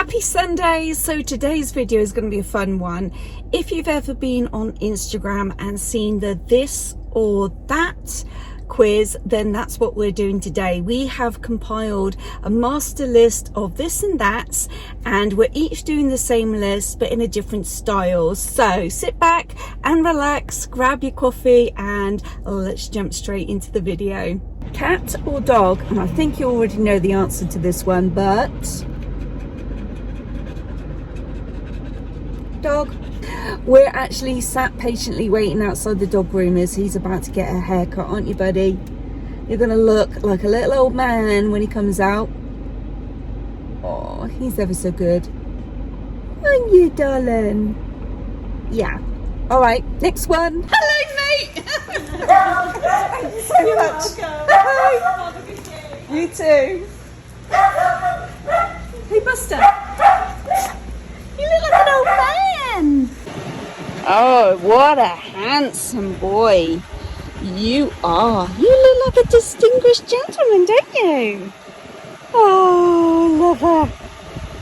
Happy Sunday. So today's video is going to be a fun one. If you've ever been on Instagram and seen the this or that quiz, then that's what we're doing today. We have compiled a master list of this and that's, and we're each doing the same list but in a different style. So sit back and relax, grab your coffee, and let's jump straight into the video. Cat or dog? And I think you already know the answer to this one, but dog. We're actually sat patiently waiting outside the dog room as he's about to get a haircut, aren't you, buddy? You're gonna look like a little old man when he comes out. Oh, he's ever so good. Aren't you, darling? Yeah. All right, next one. Hello, mate. Thank you so much. Hi. You too. Hey, Buster. You look like an old man. Oh, what a handsome boy you are. You look like a distinguished gentleman, don't you? Oh, lover.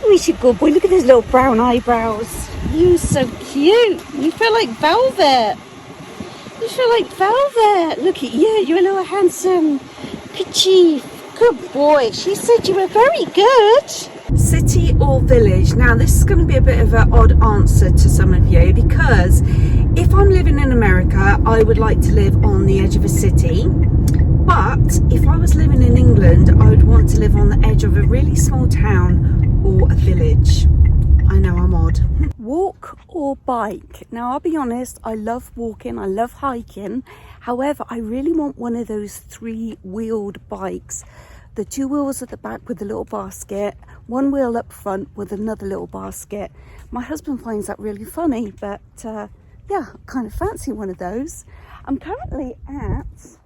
He's a good boy. Look at his little brown eyebrows. You're so cute. You feel like velvet. You feel like velvet. Look at you. You're a little handsome kerchief. Good boy. She said you were very good. City or village? Now this is going to be a bit of an odd answer to some of you, because if I'm living in America I would like to live on the edge of a city, but if I was living in England I would want to live on the edge of a really small town or a village. I know I'm odd. Walk or bike? Now I'll be honest, I love walking, I love hiking. However, I really want one of those three-wheeled bikes. The two wheels at the back with the little basket, one wheel up front with another little basket. My husband finds that really funny, but yeah, I kind of fancy one of those. I'm currently at,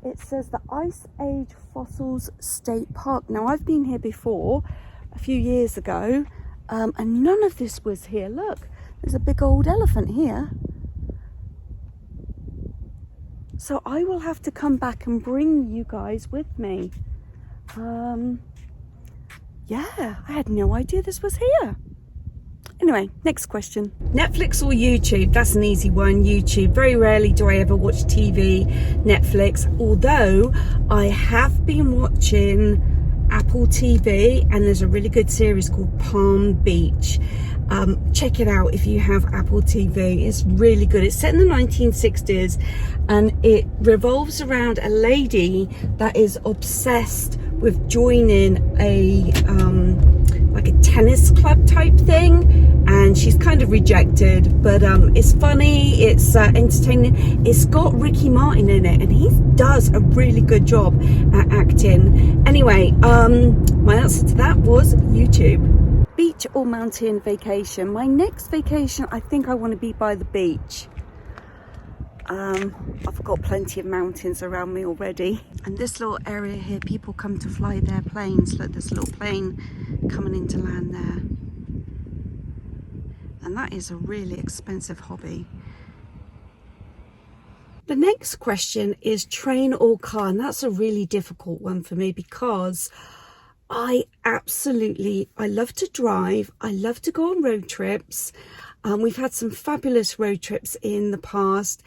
it says the Ice Age Fossils State Park. Now I've been here before, a few years ago, and none of this was here. Look, there's a big old elephant here. So I will have to come back and bring you guys with me. Yeah, I had no idea this was here. Anyway, next question. Netflix or YouTube? That's an easy one. YouTube. Very rarely do I ever watch TV, Netflix, although I have been watching Apple TV, and there's a really good series called Palm Beach. Check it out if you have Apple TV. It's really good. It's set in the 1960s and it revolves around a lady that is obsessed with joining a like a tennis club type thing, and she's kind of rejected, but it's funny, it's entertaining. It's got Ricky Martin in it and he does a really good job at acting. Anyway, my answer to that was YouTube. Beach or mountain vacation? My next vacation, I think I want to be by the beach. I've got plenty of mountains around me already. And this little area here, people come to fly their planes. Look, this little plane coming into land there. And that is a really expensive hobby. The next question is train or car, and that's a really difficult one for me because I love to drive. I love to go on road trips. We've had some fabulous road trips in the past.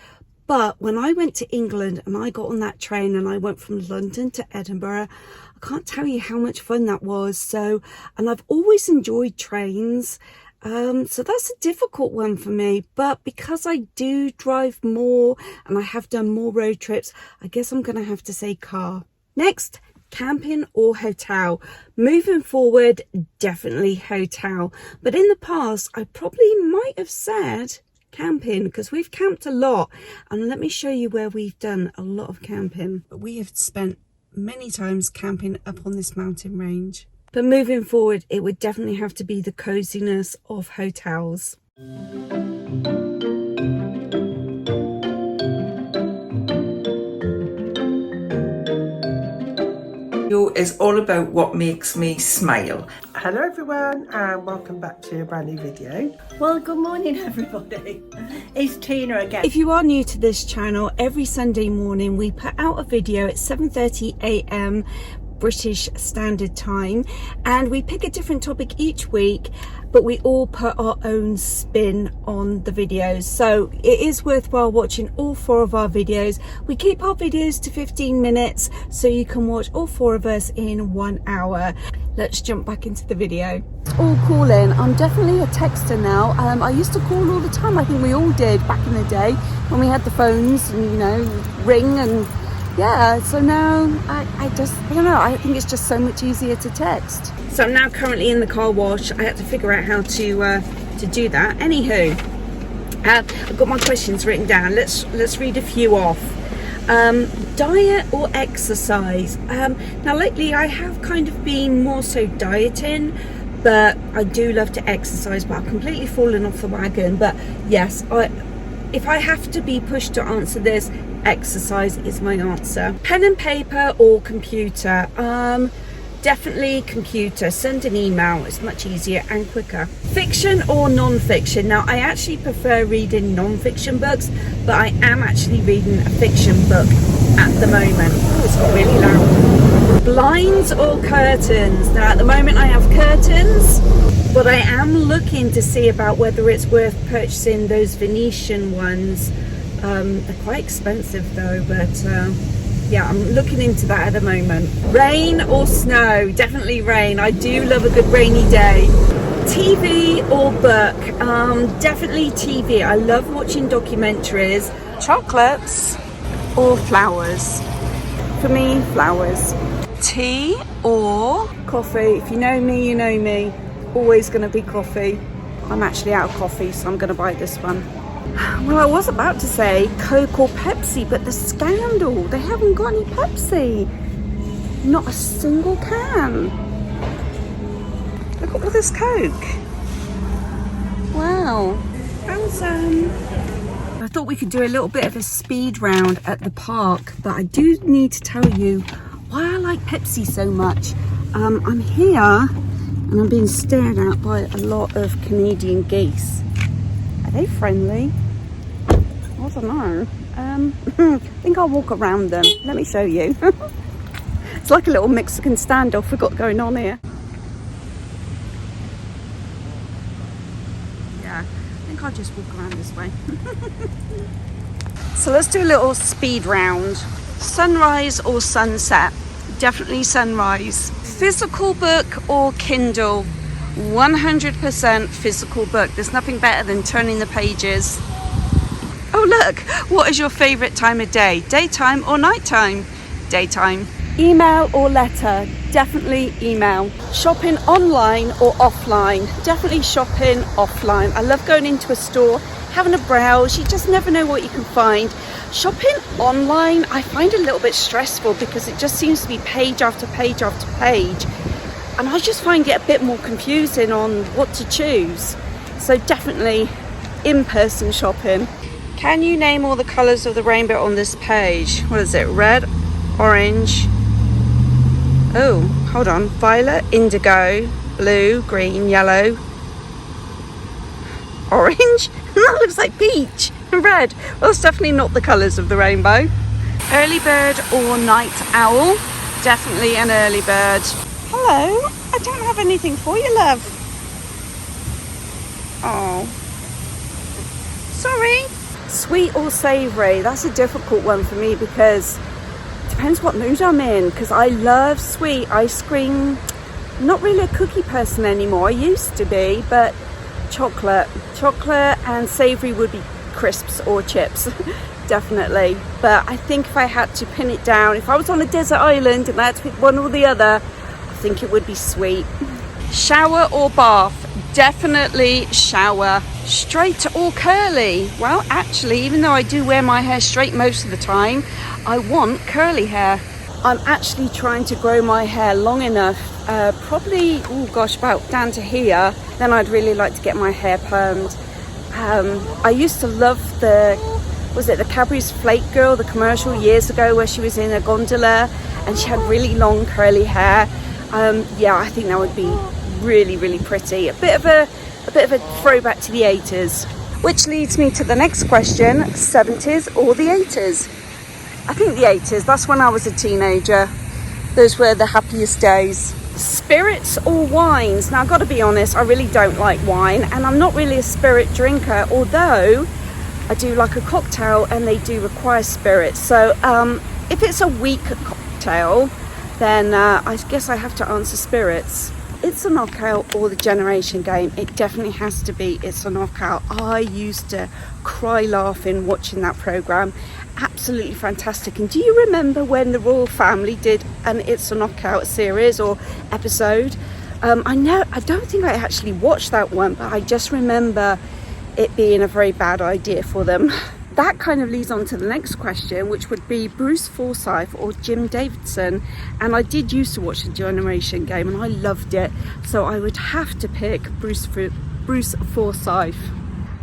But when I went to England and I got on that train and I went from London to Edinburgh, I can't tell you how much fun that was. So, and I've always enjoyed trains. So that's a difficult one for me. But because I do drive more and I have done more road trips, I guess I'm going to have to say car. Next, camping or hotel? Moving forward, definitely hotel. But in the past, I probably might have said camping because we've camped a lot, and let me show you where we've done a lot of camping. But we have spent many times camping up on this mountain range. But moving forward, it would definitely have to be the coziness of hotels. Is all about what makes me smile. Hello everyone, and welcome back to a brand new video. Well, good morning everybody. It's Tina again. If you are new to this channel, every Sunday morning we put out a video at 7:30 a.m. British Standard Time, and we pick a different topic each week, but we all put our own spin on the videos. So it is worthwhile watching all 4 of our videos. We keep our videos to 15 minutes so you can watch all 4 of us in 1 hour. Let's jump back into the video. All calling. I'm definitely a texter now. I used to call all the time. I think we all did back in the day when we had the phones and, you know, ring, and yeah, so now I don't know, I think it's just so much easier to text. So I'm now currently in the car wash. I had to figure out how to do that. Anywho, I've got my questions written down. Let's read a few off. Diet or exercise? Now lately I have kind of been more so dieting, but I do love to exercise, but I've completely fallen off the wagon. But yes, if I have to be pushed to answer this, exercise is my answer. Pen and paper or computer? Definitely computer. Send an email, it's much easier and quicker. Fiction or non-fiction? Now I actually prefer reading non-fiction books, but I am actually reading a fiction book at the moment. Oh, it's got really loud. Blinds or curtains? Now at the moment I have curtains, but I am looking to see about whether it's worth purchasing those Venetian ones. They're quite expensive though, but yeah, I'm looking into that at the moment. Rain or snow? Definitely rain. I do love a good rainy day. TV or book? Definitely TV. I love watching documentaries. Chocolates or flowers? For me, flowers. Tea or coffee? If you know me, you know me. Always going to be coffee. I'm actually out of coffee, so I'm going to buy this one. Well, I was about to say Coke or Pepsi, but the scandal, they haven't got any Pepsi. Not a single can. Look at all this Coke. Wow. I thought we could do a little bit of a speed round at the park, but I do need to tell you why I like Pepsi so much. I'm here and I'm being stared at by a lot of Canadian geese. Are they friendly? I don't know. I think I'll walk around them. Let me show you. It's like a little Mexican standoff we've got going on here. Yeah, I think I'll just walk around this way. So let's do a little speed round. Sunrise or sunset? Definitely sunrise. Physical book or Kindle? 100% physical book. There's nothing better than turning the pages. Oh look, what is your favorite time of day? Daytime or nighttime? Daytime. Email or letter? Definitely email. Shopping online or offline? Definitely shopping offline. I love going into a store, having a browse. You just never know what you can find. Shopping online I find a little bit stressful because it just seems to be page after page after page, and I just find it a bit more confusing on what to choose. So definitely in-person shopping. Can you name all the colours of the rainbow on this page? What is it? Red, orange, oh, hold on, violet, indigo, blue, green, yellow, orange? That looks like peach and red. Well, it's definitely not the colours of the rainbow. Early bird or night owl? Definitely an early bird. Hello, I don't have anything for you, love. Oh, sorry. Sweet or savoury? That's a difficult one for me because it depends what mood I'm in, because I love sweet ice cream. I'm not really a cookie person anymore. I used to be, but chocolate and savoury would be crisps or chips. Definitely. But I think if I had to pin it down, if I was on a desert island and I had to pick one or the other, I think it would be sweet. Shower or bath? Definitely shower. Straight or curly? Well, actually, even though I do wear my hair straight most of the time, I want curly hair. I'm actually trying to grow my hair long enough, probably, oh gosh, about down to here. Then I'd really like to get my hair permed. I used to love the Cadbury's Flake Girl, the commercial years ago where she was in a gondola and she had really long curly hair. Yeah, I think that would be really, really pretty. A bit of a throwback to the 80s. Which leads me to the next question, 70s or the 80s? I think the 80s, that's when I was a teenager. Those were the happiest days. Spirits or wines? Now I've got to be honest, I really don't like wine, and I'm not really a spirit drinker, although I do like a cocktail and they do require spirits. So if it's a weak cocktail, then I guess I have to answer spirits. It's a Knockout or the Generation Game. It definitely has to be It's a Knockout. I used to cry laughing watching that programme. Absolutely fantastic. And do you remember when the royal family did an It's a Knockout series or episode? I don't think I actually watched that one, but I just remember it being a very bad idea for them. That kind of leads on to the next question, which would be Bruce Forsyth or Jim Davidson. And I did used to watch the Generation Game and I loved it, so I would have to pick Bruce Forsyth.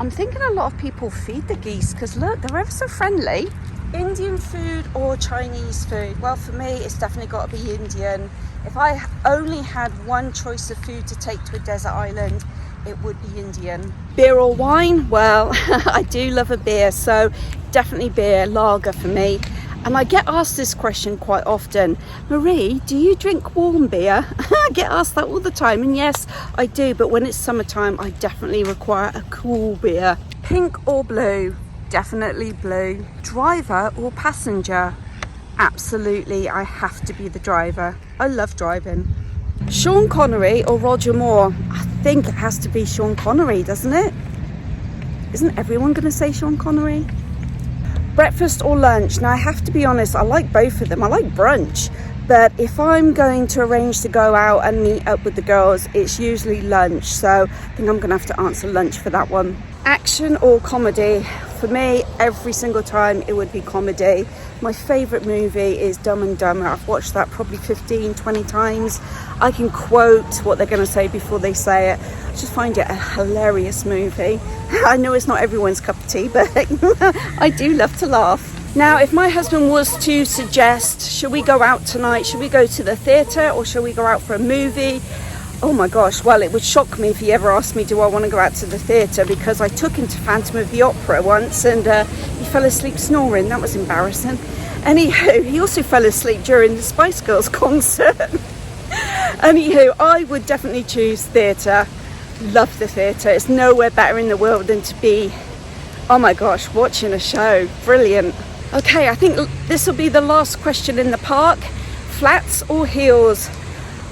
I'm thinking a lot of people feed the geese because look, they're ever so friendly. Indian food or Chinese food? Well, for me, it's definitely got to be Indian. If I only had one choice of food to take to a desert island, it would be Indian. Beer or wine? Well, I do love a beer, so definitely beer, lager for me. And I get asked this question quite often. Maree, do you drink warm beer? I get asked that all the time, and yes, I do, but when it's summertime, I definitely require a cool beer. Pink or blue? Definitely blue. Driver or passenger? Absolutely, I have to be the driver. I love driving. Sean Connery or Roger Moore? I think it has to be Sean Connery, doesn't it? Isn't everyone going to say Sean Connery? Breakfast or lunch? Now I have to be honest, I like both of them. I like brunch, but if I'm going to arrange to go out and meet up with the girls, it's usually lunch, so I think I'm going to have to answer lunch for that one. Action or comedy? For me, every single time it would be comedy. My favourite movie is Dumb and Dumber. I've watched that probably 15, 20 times. I can quote what they're going to say before they say it. I just find it a hilarious movie. I know it's not everyone's cup of tea, but I do love to laugh. Now, if my husband was to suggest, should we go out tonight? Should we go to the theatre or should we go out for a movie? Oh my gosh, well, it would shock me if he ever asked me, do I want to go out to the theatre? Because I took him to Phantom of the Opera once and he fell asleep snoring. That was embarrassing. Anywho, he also fell asleep during the Spice Girls concert. Anywho, I would definitely choose theatre. Love the theatre. It's nowhere better in the world than to be, oh my gosh, watching a show. Brilliant. Okay, I think this will be the last question in the park. Flats or heels?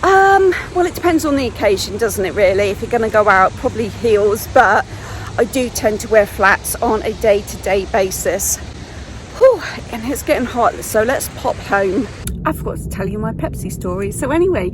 Well, it depends on the occasion, doesn't it, really? If you're going to go out, probably heels, but I do tend to wear flats on a day-to-day basis. Whew, and it's getting hot, so let's pop home. I forgot to tell you my Pepsi story. So anyway,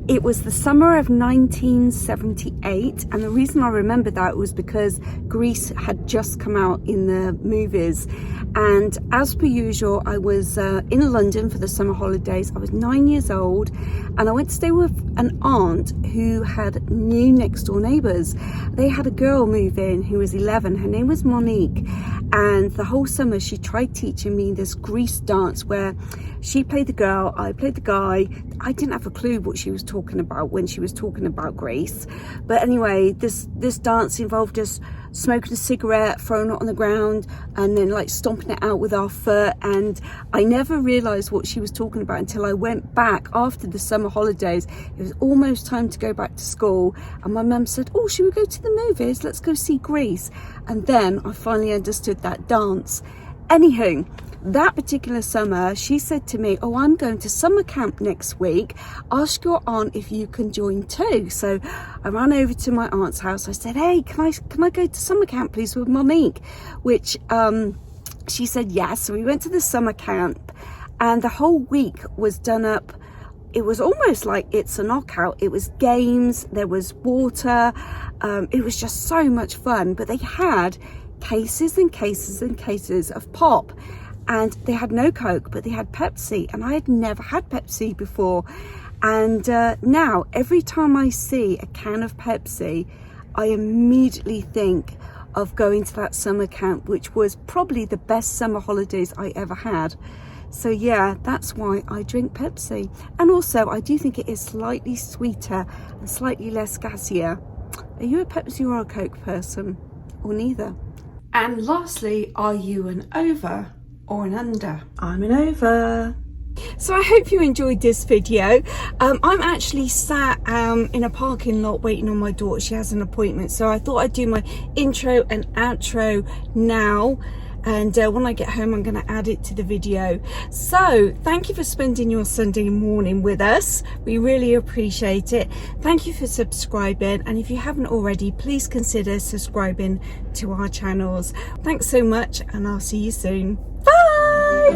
it was the summer of 1978, and the reason I remember that was because Grease had just come out in the movies. And as per usual, I was in London for the summer holidays. I was 9 years old and I went to stay with an aunt who had new next door neighbours. They had a girl move in who was 11. Her name was Monique, and the whole summer she tried teaching me this Grease dance where she played the girl, I played the guy. I didn't have a clue what she was talking about when she was talking about Grease. But anyway, this dance involved us smoking a cigarette, throwing it on the ground, and then like stomping it out with our foot. And I never realised what she was talking about until I went back after the summer holidays. It was almost time to go back to school, and my mum said, oh, should we go to the movies? Let's go see Grease. And then I finally understood that dance. Anywho, that particular summer, she said to me, oh, I'm going to summer camp next week. Ask your aunt if you can join too. So I ran over to my aunt's house. I said, hey, can I go to summer camp, please, with Monique? Which she said yes. So we went to the summer camp, and the whole week was done up. It was almost like It's a Knockout. It was games, there was water. It was just so much fun. But they had cases and cases and cases of pop. And they had no Coke, but they had Pepsi. And I had never had Pepsi before. And now, every time I see a can of Pepsi, I immediately think of going to that summer camp, which was probably the best summer holidays I ever had. So yeah, that's why I drink Pepsi. And also, I do think it is slightly sweeter and slightly less gassier. Are you a Pepsi or a Coke person? Or neither? And lastly, are you an over or an under? I'm an over. So I hope you enjoyed this video. I'm actually sat in a parking lot waiting on my daughter. She has an appointment, so I thought I'd do my intro and outro now, and when I get home I'm going to add it to the video. So thank you for spending your Sunday morning with us. We really appreciate it. Thank you for subscribing, and if you haven't already, please consider subscribing to our channels. Thanks so much, and I'll see you soon. Bye.